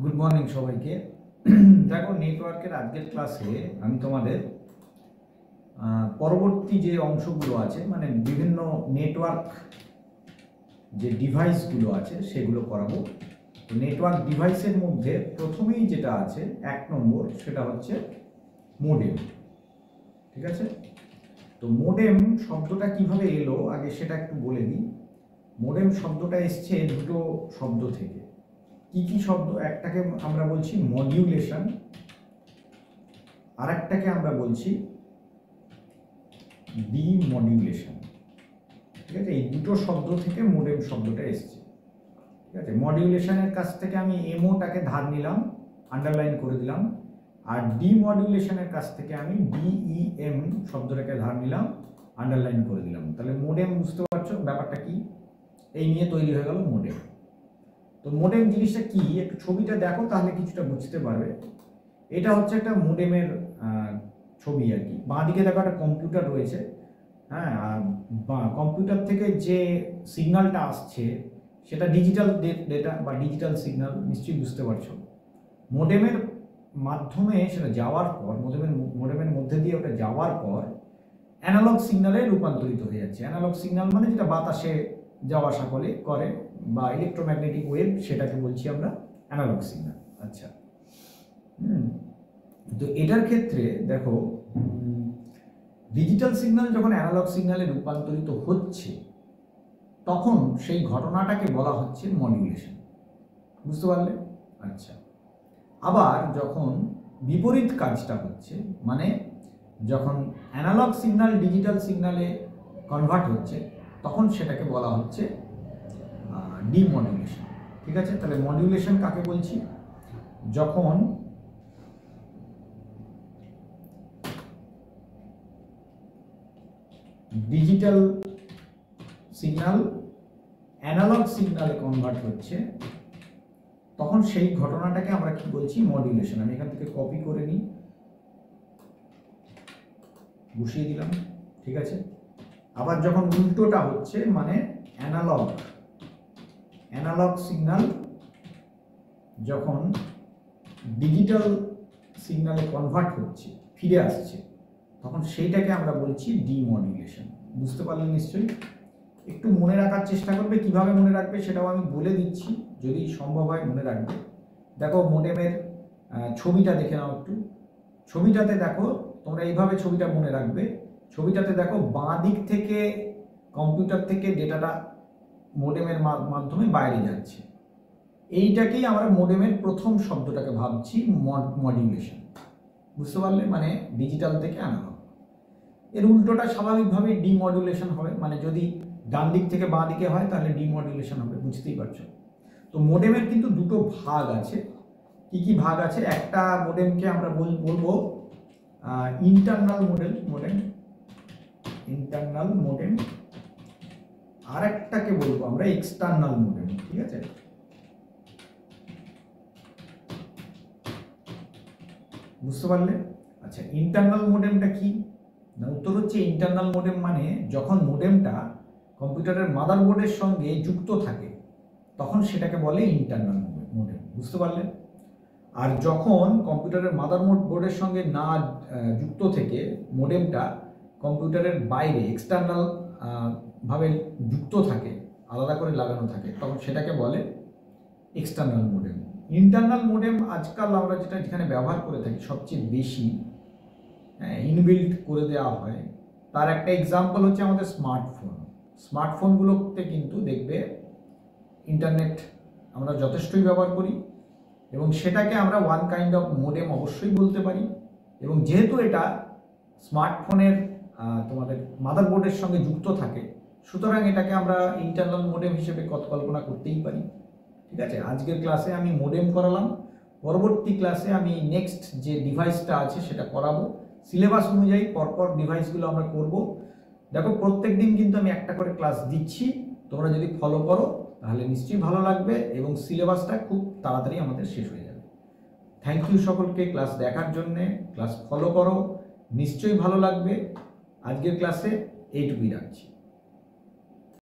Good morning সবাইকে। দেখো, নেটওয়ার্কের আজকের ক্লাসে আমি তোমাদের পরবর্তী যে অংশগুলো আছে, মানে বিভিন্ন নেটওয়ার্ক যে ডিভাইসগুলো আছে সেগুলো করাবো। নেটওয়ার্ক ডিভাইসের মধ্যে প্রথমেই যেটা আছে 1 নম্বর, সেটা হচ্ছে মোডেম। ঠিক আছে, তো মোডেম শব্দটা কিভাবে এলো আগে সেটা একটু বলে দিই। মোডেম শব্দটা এসছে দুটো শব্দ থেকে। কি কি শব্দ? একটাকে আমরা বলছি মডিউলেশন, আর একটাকে আমরা বলছি ডিমডিউলেশন। ঠিক আছে, এই দুটো শব্দ থেকে মোডেম শব্দটা এসছে। ঠিক আছে, মডিউলেশনের কাছ থেকে আমি এমওটাকে ধার নিলাম, আন্ডারলাইন করে দিলাম, আর ডিমডিউলেশনের কাছ থেকে আমি ডিইএম শব্দটাকে ধার নিলাম, আন্ডারলাইন করে দিলাম। তাহলে মোডেম, বুঝতে পারছো ব্যাপারটা কি? এই নিয়ে তৈরি হয়ে গেল মোডেম। তো মোডেম জিনিসটা কি, একটু ছবিটা দেখো তাহলে কিছুটা বুঝতে পারবে। এটা হচ্ছে একটা মোডেমের ছবি আর কি। বাঁ দিকে দেখো একটা কম্পিউটার রয়েছে, হ্যাঁ, আর কম্পিউটার থেকে যে সিগন্যালটা আসছে সেটা ডিজিটাল ডেটা বা ডিজিটাল সিগন্যাল, নিশ্চয়ই বুঝতে পারছো। মোডেমের মাধ্যমে সেটা যাওয়ার পর, মোডেমের মধ্যে দিয়ে ওটা যাওয়ার পর অ্যানালগ সিগন্যালে রূপান্তরিত হয়ে যাচ্ছে। অ্যানালগ সিগন্যাল মানে যেটা বাতাসে যাওয়া আসা করে বা ইলেকট্রোম্যাগনেটিক ওয়েভ, সেটাকে বলছি আমরা অ্যানালগ সিগন্যাল। আচ্ছা, তো এটার ক্ষেত্রে দেখো, ডিজিটাল সিগন্যাল যখন অ্যানালগ সিগন্যালে রূপান্তরিত হচ্ছে তখন সেই ঘটনাটাকে বলা হচ্ছে মডিউলেশন। বুঝতে পারলে? আচ্ছা, আবার যখন বিপরীত কাজটা হচ্ছে, মানে যখন অ্যানালগ সিগন্যাল ডিজিটাল সিগন্যালে কনভার্ট হচ্ছে, তখন সেটাকে বলা হচ্ছে ডিমডিউলেশন। ঠিক আছে, তাহলে মডিউলেশন কাকে বলছি? যখন ডিজিটাল সিগন্যাল অ্যানালগ সিগন্যালে কনভার্ট হচ্ছে, তখন সেই ঘটনাটাকে আমরা কি বলছি? মডিউলেশন। আমি এখান থেকে কপি করে নিই, বসিয়ে দিলাম। ঠিক আছে, আবার যখন উল্টোটা হচ্ছে, মানে অ্যানালগ সিগন্যাল যখন ডিজিটাল সিগন্যালে কনভার্ট হচ্ছে, ফিরে আসছে, তখন সেইটাকে আমরা বলছি ডিমডিউলেশন। বুঝতে পারলে নিশ্চয়ই? একটু মনে রাখার চেষ্টা করবে, কিভাবে মনে রাখবে সেটাও আমি বলে দিচ্ছি, যদি সম্ভব হয় মনে রাখবে। দেখো, মোডেমের ছবিটা দেখে নাও একটু। ছবিটাতে দেখো, তোমরা এইভাবে ছবিটা মনে রাখবে। ছবিটাতে দেখো, বাঁ দিক থেকে কম্পিউটার থেকে ডেটাটা মোডেমের মাধ্যমে বাইরে যাচ্ছে। এইটাকেই আমরা মোডেমের প্রথম শব্দটাকে ভাবছি মডিউলেশন। বুঝতে পারলে? মানে ডিজিটাল থেকে অ্যানালগ। এর উল্টোটা স্বাভাবিকভাবে ডিমডিউলেশন হবে, মানে যদি ডান দিক থেকে বাঁ দিকে হয় তাহলে ডিমডিউলেশন হবে। বুঝতেই পারছো? তো মোডেমের কিন্তু দুটো ভাগ আছে। কি কি ভাগ আছে? একটা মোডেমকে আমরা বলবো ইন্টারনাল মোডেম, আর একটাকে বলবো আমরা এক্সটার্নাল মোডেম। ঠিক আছে, বুঝতে পারলে? আচ্ছা, ইন্টারনাল মোডেমটা কি না, উত্তর হচ্ছে ইন্টারনাল মোডেম মানে যখন মোডেমটা কম্পিউটারের মাদারবোর্ডের সঙ্গে যুক্ত থাকে তখন সেটাকে বলে ইন্টারনাল মোডেম। বুঝতে পারলে? আর যখন কম্পিউটারের মাদারবোর্ডের সঙ্গে না যুক্ত থেকে মোডেমটা কম্পিউটারের বাইরে এক্সটার্নাল ভাবে যুক্ত থাকে, আলাদা করে লাগানো থাকে, তখন সেটাকে বলে এক্সটার্নাল মোডেম। ইন্টারনাল মোডেম আজকাল আমরা যেখানে ব্যবহার করে থাকি সবচেয়ে বেশি, ইনবিল্ট করে দেওয়া হয়, তার একটা এক্সাম্পল হচ্ছে আমাদের স্মার্টফোনগুলোতে কিন্তু দেখবে ইন্টারনেট আমরা যথেষ্টই ব্যবহার করি, এবং সেটাকে আমরা ওয়ান কাইন্ড অফ মোডেম অবশ্যই বলতে পারি। এবং যেহেতু এটা স্মার্টফোনের তোমাদের মাদারবোর্ডের সঙ্গে যুক্ত থাকে, সুতরাং এটাকে আমরা ইন্টারনাল মোডেম হিসেবে কল্পনা করতেই পারি। ঠিক আছে, আজকের ক্লাসে আমি মোডেম করালাম, পরবর্তী ক্লাসে আমি নেক্সট যে ডিভাইসটা আছে সেটা করাবো। সিলেবাস অনুযায়ী পরপর ডিভাইসগুলো আমরা করব। দেখো, প্রত্যেক দিন কিন্তু আমি একটা করে ক্লাস দিচ্ছি, তোমরা যদি ফলো করো তাহলে নিশ্চয়ই ভালো লাগবে এবং সিলেবাসটা খুব তাড়াতাড়ি আমাদের শেষ হয়ে যাবে। থ্যাংক ইউ সকলকে ক্লাস দেখার জন্যে। ক্লাস ফলো করো, নিশ্চয়ই ভালো লাগবে। আজকের ক্লাসে এইটুকুই রাখছি।